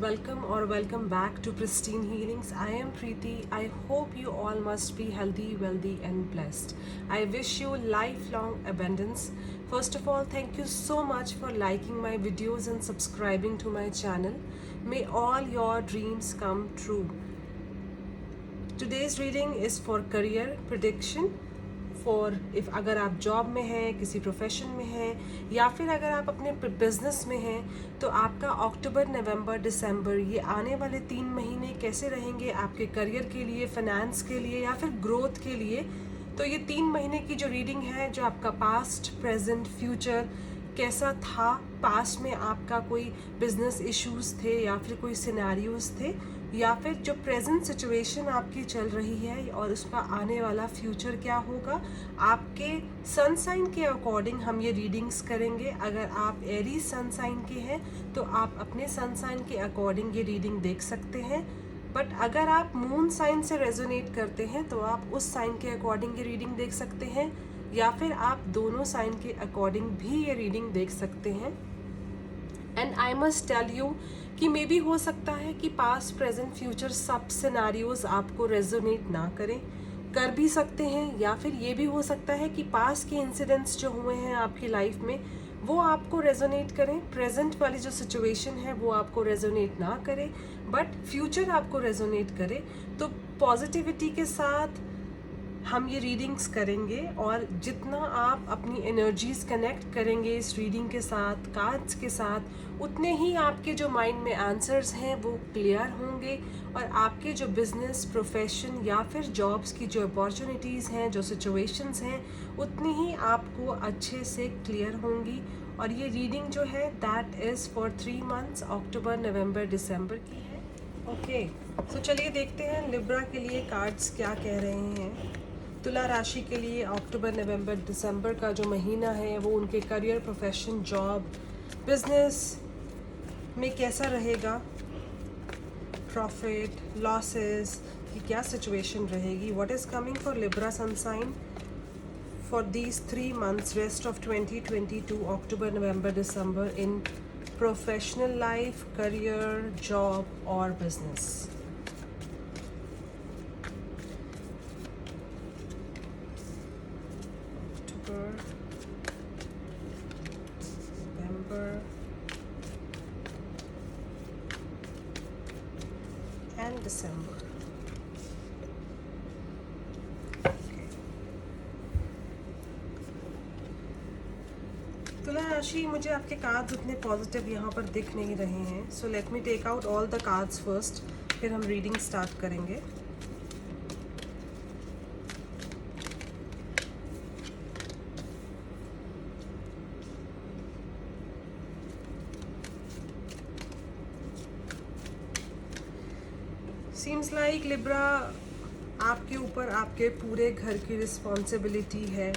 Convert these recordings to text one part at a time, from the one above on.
welcome back to Pristine Healings. I am Preeti. I hope you all must be healthy, wealthy, and blessed. I wish you lifelong abundance. First of all, thank you so much for liking my videos and subscribing to my channel. May all your dreams come true. Today's reading is for career prediction. For if अगर आप job में हैं, किसी profession में हैं, या फिर अगर आप अपने बिजनेस में हैं, तो आपका अक्टूबर, नवंबर, दिसंबर ये आने वाले 3 महीने कैसे रहेंगे आपके करियर के लिए, फाइनेंस के लिए या फिर ग्रोथ के लिए। तो ये 3 महीने की जो रीडिंग है, जो आपका पास्ट, प्रेजेंट, फ्यूचर कैसा था, पास्ट में आपका कोई बिजनेस इश्यूज थे या फिर कोई सिनेरियोज थे, या फिर जो प्रेजेंट सिचुएशन आपकी चल रही है और उसका आने वाला फ्यूचर क्या होगा, आपके सन साइन के अकॉर्डिंग हम ये रीडिंग्स करेंगे। अगर आप एरी सन साइन के हैं तो आप अपने सन साइन के अकॉर्डिंग ये रीडिंग देख सकते हैं, बट अगर आप मून साइन से रेजोनेट करते हैं तो आप उस साइन के अकॉर्डिंग ये रीडिंग देख सकते हैं, या फिर आप दोनों साइन के अकॉर्डिंग भी ये रीडिंग देख सकते हैं। And I must tell you कि मे बी हो सकता है कि पास्ट, प्रेजेंट, फ्यूचर सब सिनेरियोज आपको रेजोनेट ना करें, कर भी सकते हैं, या फिर ये भी हो सकता है कि पास्ट के इंसिडेंट्स जो हुए हैं आपकी लाइफ में वो आपको रेजोनेट करें, प्रेजेंट वाली जो सिचुएशन है वो आपको रेजोनेट ना करे, बट फ्यूचर आपको रेजोनेट करे। तो पॉजिटिविटी के साथ हम ये रीडिंग्स करेंगे, और जितना आप अपनी एनर्जीज कनेक्ट करेंगे इस रीडिंग के साथ, कार्ड्स के साथ, उतने ही आपके जो माइंड में आंसर्स हैं वो क्लियर होंगे, और आपके जो बिजनेस, प्रोफेशन या फिर जॉब्स की जो अपॉर्चुनिटीज़ हैं, जो सिचुएशंस हैं, उतनी ही आपको अच्छे से क्लियर होंगी। और ये रीडिंग जो है that is for 3 months, October, November, दिसंबर की है। ओके, तो चलिए देखते हैं लिब्रा के लिए कार्ड्स क्या कह रहे हैं। तुला राशि के लिए अक्टूबर, नवंबर, दिसंबर का जो महीना है वो उनके करियर, प्रोफेशन, जॉब, बिजनेस में कैसा रहेगा, प्रॉफिट, लॉसेस की क्या सिचुएशन रहेगी। What is coming for Libra sun sign for these 3 months rest of 2022, October, November, December, in professional life, career, job और बिजनेस। November and December. तुला राशि, मुझे आपके कार्ड्स उतने पॉजिटिव यहाँ पर दिख नहीं रहे हैं, so let me take out all the cards first, फिर हम रीडिंग स्टार्ट करेंगे। सीम्स लाइक लिब्रा, आपके ऊपर आपके पूरे घर की रिस्पॉन्सिबिलिटी है,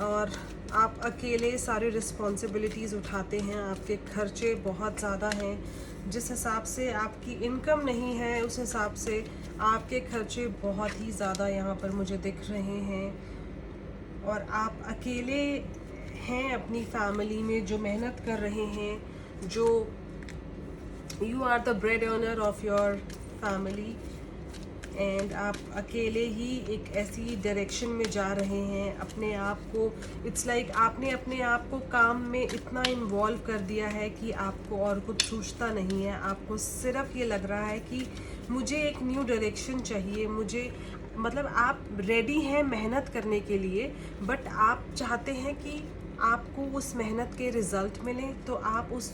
और आप अकेले सारी रिस्पॉन्सिबिलिटीज़ उठाते हैं। आपके खर्चे बहुत ज़्यादा हैं, जिस हिसाब से आपकी इनकम नहीं है उस हिसाब से आपके खर्चे बहुत ही ज़्यादा यहाँ पर मुझे दिख रहे हैं, और आप अकेले हैं अपनी फैमिली में जो मेहनत कर रहे हैं, जो you are the bread earner of your family, and आप अकेले ही एक ऐसी डायरेक्शन में जा रहे हैं अपने आप को। इट्स लाइक आपने अपने आप को काम में इतना इन्वॉल्व कर दिया है कि आपको और कुछ सूझता नहीं है। आपको सिर्फ ये लग रहा है कि मुझे एक न्यू डायरेक्शन चाहिए, मुझे मतलब आप रेडी हैं मेहनत करने के लिए, बट आप चाहते हैं कि आपको उस मेहनत के रिज़ल्ट मिले, तो आप उस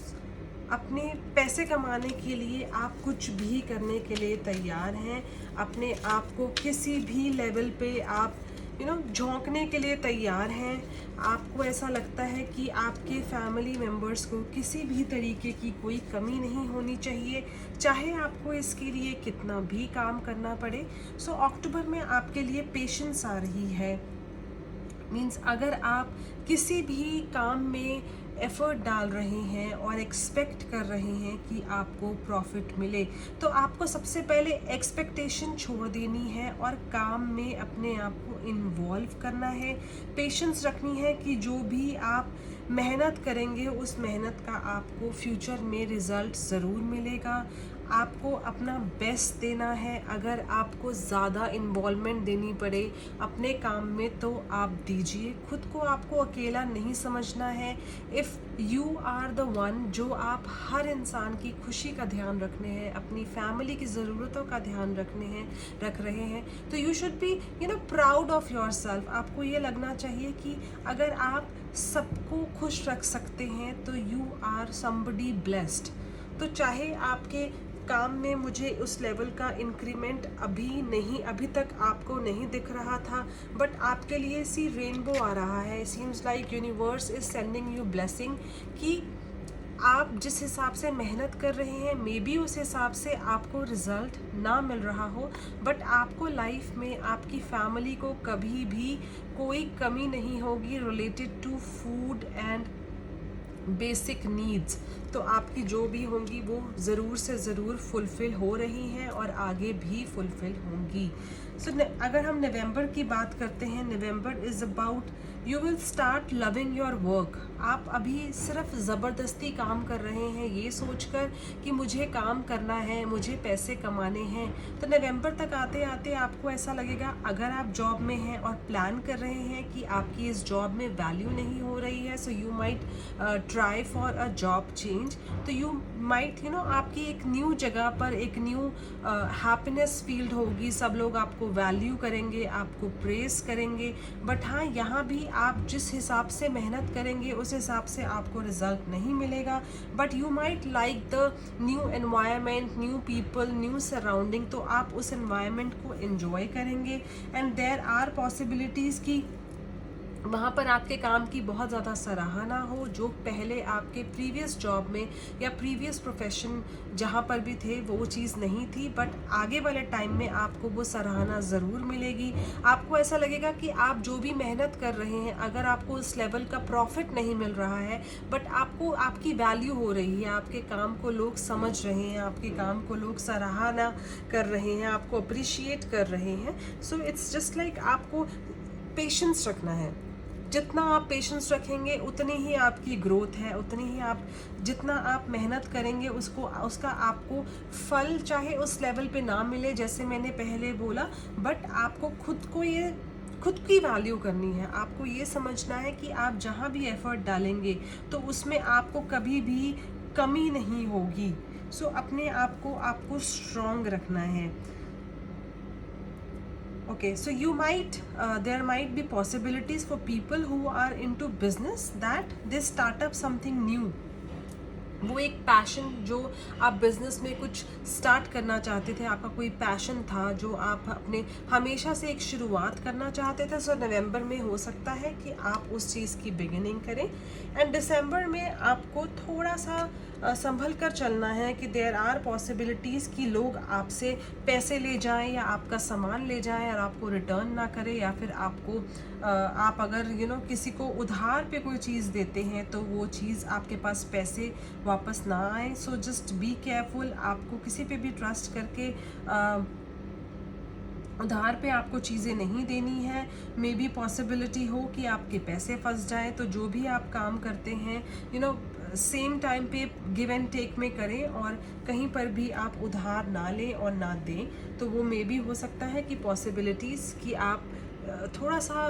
अपने पैसे कमाने के लिए आप कुछ भी करने के लिए तैयार हैं। अपने आप को किसी भी लेवल पे आप झोंकने के लिए तैयार हैं। आपको ऐसा लगता है कि आपके फैमिली मेम्बर्स को किसी भी तरीके की कोई कमी नहीं होनी चाहिए, चाहे आपको इसके लिए कितना भी काम करना पड़े। सो अक्टूबर में आपके लिए पेशेंस आ रही है। मीन्स अगर आप किसी भी काम में एफर्ट डाल रहे हैं और एक्सपेक्ट कर रहे हैं कि आपको प्रॉफिट मिले, तो आपको सबसे पहले एक्सपेक्टेशन छोड़ देनी है और काम में अपने आप को इन्वॉल्व करना है। पेशेंस रखनी है कि जो भी आप मेहनत करेंगे उस मेहनत का आपको फ्यूचर में रिज़ल्ट ज़रूर मिलेगा। आपको अपना बेस्ट देना है। अगर आपको ज़्यादा इन्वॉल्वमेंट देनी पड़े अपने काम में तो आप दीजिए। खुद को आपको अकेला नहीं समझना है। If you are the one, जो आप हर इंसान की खुशी का ध्यान रखने हैं, अपनी फैमिली की ज़रूरतों का ध्यान रख रहे हैं, तो you should be proud of your self. आपको ये लगना चाहिए कि अगर आप सबको खुश रख सकते हैं तो यू आर समबडी ब्लेस्ड। तो चाहे आपके काम में मुझे उस लेवल का इंक्रीमेंट अभी तक आपको नहीं दिख रहा था, बट आपके लिए सी रेनबो आ रहा है। Seems like universe is sending you blessing कि आप जिस हिसाब से मेहनत कर रहे हैं मे बी उस हिसाब से आपको रिज़ल्ट ना मिल रहा हो, बट आपको लाइफ में आपकी फैमिली को कभी भी कोई कमी नहीं होगी related to food and basic needs. तो आपकी जो भी होंगी वो ज़रूर से ज़रूर फुलफ़िल हो रही हैं और आगे भी फुलफ़िल होंगी। सो अगर हम नवंबर की बात करते हैं, November is about you will start loving your work. आप अभी सिर्फ ज़बरदस्ती काम कर रहे हैं ये सोचकर कि मुझे काम करना है, मुझे पैसे कमाने हैं। तो नवंबर तक आते आते आपको ऐसा लगेगा, अगर आप जॉब में हैं और प्लान कर रहे हैं कि आपकी इस जॉब में वैल्यू नहीं हो रही है, so you might try for a job change. तो यू माइट आपकी एक न्यू जगह पर एक न्यू हैप्पीनेस फील्ड होगी, सब लोग आपको वैल्यू करेंगे, आपको प्रेस करेंगे। बट हाँ, यहाँ भी आप जिस हिसाब से मेहनत करेंगे उस हिसाब से आपको रिजल्ट नहीं मिलेगा। But you might like the new environment, new people, new surrounding, तो आप उस एनवायरनमेंट को एंजॉय करेंगे। एंड देयर आर पॉसिबिलिटीज़ की वहाँ पर आपके काम की बहुत ज़्यादा सराहना हो, जो पहले आपके प्रीवियस जॉब में या प्रीवियस प्रोफेशन जहाँ पर भी थे वो चीज़ नहीं थी, बट आगे वाले टाइम में आपको वो सराहना ज़रूर मिलेगी। आपको ऐसा लगेगा कि आप जो भी मेहनत कर रहे हैं, अगर आपको उस लेवल का प्रॉफिट नहीं मिल रहा है, बट आपको आपकी वैल्यू हो रही है, आपके काम को लोग समझ रहे हैं, आपके काम को लोग सराहना कर रहे हैं, आपको अप्रिशिएट कर रहे हैं। सो इट्स जस्ट लाइक आपको पेशेंस रखना है। जितना आप पेशेंस रखेंगे उतनी ही आपकी ग्रोथ है, उतनी ही आप जितना आप मेहनत करेंगे उसका आपको फल चाहे उस लेवल पे ना मिले, जैसे मैंने पहले बोला, बट आपको खुद की वैल्यू करनी है। आपको ये समझना है कि आप जहाँ भी एफर्ट डालेंगे तो उसमें आपको कभी भी कमी नहीं होगी। सो अपने आप को आपको स्ट्रॉन्ग रखना है। Okay, so there might be possibilities for people who are into business that they start up something new. वो एक पैशन जो आप बिज़नेस में कुछ स्टार्ट करना चाहते थे, आपका कोई पैशन था जो आप अपने हमेशा से एक शुरुआत करना चाहते थे, सो नवंबर में हो सकता है कि आप उस चीज़ की बिगिनिंग करें। एंड दिसंबर में आपको थोड़ा सा संभल कर चलना है कि देयर आर पॉसिबिलिटीज़ कि लोग आपसे पैसे ले जाएं या आपका सामान ले जाएं और आपको रिटर्न ना करें, या फिर आप अगर किसी को उधार पे कोई चीज़ देते हैं तो वो चीज़ आपके पास पैसे वापस ना आए। सो जस्ट बी केयरफुल। आपको किसी पे भी ट्रस्ट करके उधार पे आपको चीज़ें नहीं देनी है। मे बी पॉसिबिलिटी हो कि आपके पैसे फंस जाएं, तो जो भी आप काम करते हैं सेम टाइम पे गिव एंड टेक में करें और कहीं पर भी आप उधार ना लें और ना दें। तो वो मे बी हो सकता है कि पॉसिबिलिटीज़ कि आप थोड़ा सा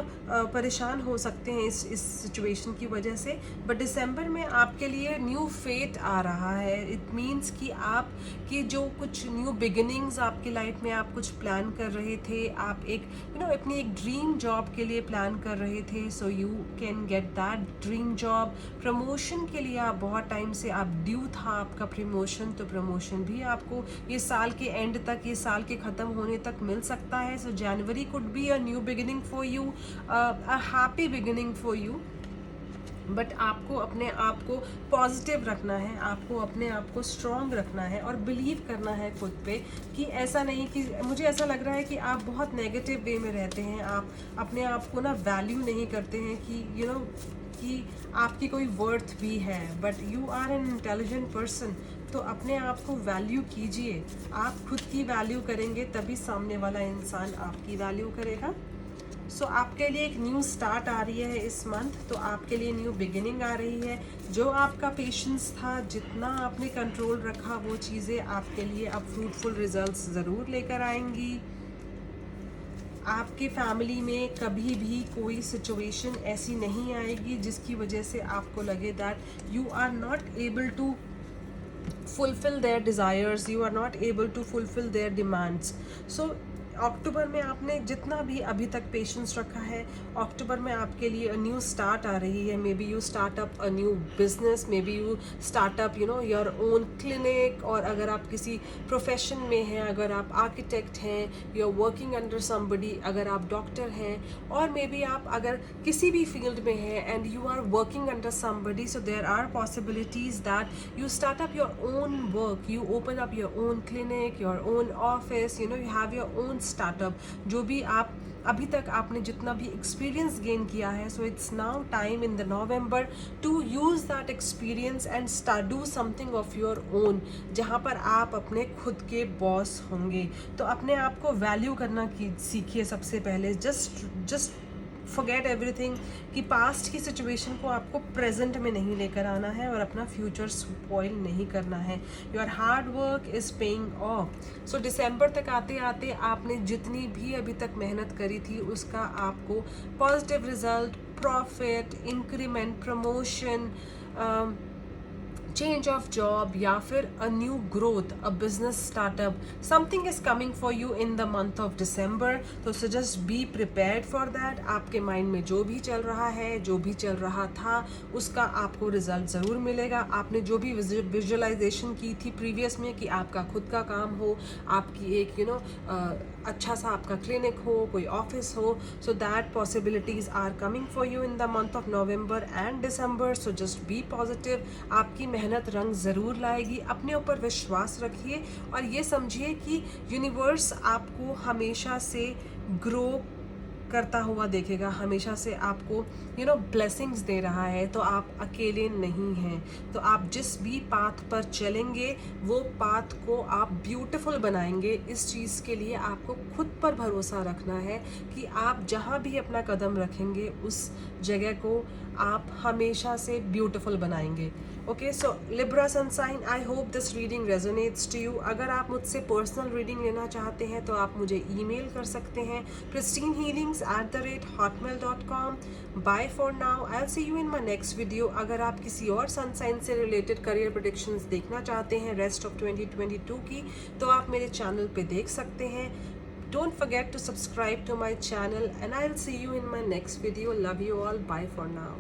परेशान हो सकते हैं इस सिचुएशन की वजह से। बट दिसंबर में आपके लिए न्यू फेट आ रहा है। इट मीन्स कि आप कि जो कुछ न्यू बिगिनिंग्स आपकी लाइफ में आप कुछ प्लान कर रहे थे, आप एक अपनी एक ड्रीम जॉब के लिए प्लान कर रहे थे, so you can get that dream job. Promotion के लिए आप बहुत टाइम से आप ड्यू था आपका प्रमोशन, तो प्रमोशन भी आपको ये साल के एंड तक, ये साल के ख़त्म होने तक मिल सकता है। So January could be a new beginning for you, a happy beginning for you. But आपको अपने आप को पॉजिटिव रखना है, आपको अपने आप को स्ट्रॉन्ग रखना है और बिलीव करना है खुद पे कि ऐसा नहीं कि मुझे ऐसा लग रहा है कि आप बहुत नेगेटिव वे में रहते हैं, आप अपने आप को ना वैल्यू नहीं करते हैं कि कि आपकी कोई वर्थ भी है। But you are an intelligent person, तो अपने आप को वैल्यू कीजिए। आप खुद की वैल्यू करेंगे तभी सामने वाला इंसान आपकी वैल्यू करेगा। सो आपके लिए एक न्यू स्टार्ट आ रही है इस मंथ, तो आपके लिए न्यू बिगिनिंग आ रही है। जो आपका पेशेंस था, जितना आपने कंट्रोल रखा, वो चीज़ें आपके लिए अब फ्रूटफुल रिजल्ट्स ज़रूर लेकर आएंगी। आपके फैमिली में कभी भी कोई सिचुएशन ऐसी नहीं आएगी जिसकी वजह से आपको लगे that you are not able to fulfill their desires, you are not able to fulfill their demands. So अक्टूबर में आपने जितना भी अभी तक पेशेंस रखा है, अक्टूबर में आपके लिए अ न्यू स्टार्ट आ रही है। May be you start up a new business, may be you start up your own clinic, और अगर आप किसी प्रोफेशन में हैं, अगर आप आर्किटेक्ट हैं, you are working under somebody, अगर आप डॉक्टर हैं, और मे बी आप अगर किसी भी फील्ड में हैं and you are working under somebody, so there are possibilities that you start up your own work, you open up your own clinic, your own office, you have your own startup. जो भी आप अभी तक आपने जितना भी experience gain किया है, so it's now time in the November to use that experience and start do something of your own, जहाँ पर आप अपने खुद के बॉस होंगे। तो अपने आप को वैल्यू करना सीखिए सबसे पहले। जस्ट फॉरगेट एवरीथिंग कि पास्ट की सिचुएशन को आपको प्रेजेंट में नहीं लेकर आना है और अपना फ्यूचर स्पॉइल नहीं करना है। Your hard work is paying off. So दिसंबर तक आते आते आपने जितनी भी अभी तक मेहनत करी थी, उसका आपको positive result, profit, increment, promotion, change of job, या फिर a new growth, a business startup, something is coming for you in the month of December. तो so just be prepared for that. आपके माइंड में जो भी चल रहा है, जो भी चल रहा था, उसका आपको रिजल्ट ज़रूर मिलेगा। आपने जो भी विजुअलाइजेशन की थी प्रीवियस में कि आपका खुद का काम हो, आपकी एक अच्छा सा आपका क्लिनिक हो, कोई ऑफिस हो, so that possibilities are coming for you in the month of November and December. So just be positive. आपकी मेहनत रंग ज़रूर लाएगी। अपने ऊपर विश्वास रखिए और ये समझिए कि यूनिवर्स आपको हमेशा से ग्रो करता हुआ देखेगा, हमेशा से आपको ब्लेसिंग्स दे रहा है। तो आप अकेले नहीं हैं। तो आप जिस भी पाथ पर चलेंगे, वो पाथ को आप ब्यूटीफुल बनाएंगे। इस चीज़ के लिए आपको खुद पर भरोसा रखना है कि आप जहाँ भी अपना कदम रखेंगे, उस जगह को आप हमेशा से ब्यूटीफुल बनाएंगे। Okay, so Libra sun sign, I hope this reading resonates to you. अगर आप मुझसे पर्सनल रीडिंग लेना चाहते हैं तो आप मुझे ईमेल कर सकते हैं pristine.healings@hotmail.com। Bye for now, I will see you in my next video. अगर आप किसी और सन साइन से रिलेटेड करियर प्रेडिक्शंस देखना चाहते हैं रेस्ट ऑफ 2022 की, तो आप मेरे चैनल पे देख सकते हैं। Don't forget to subscribe to my channel and I'll see you in my next video. Love you all. Bye for now.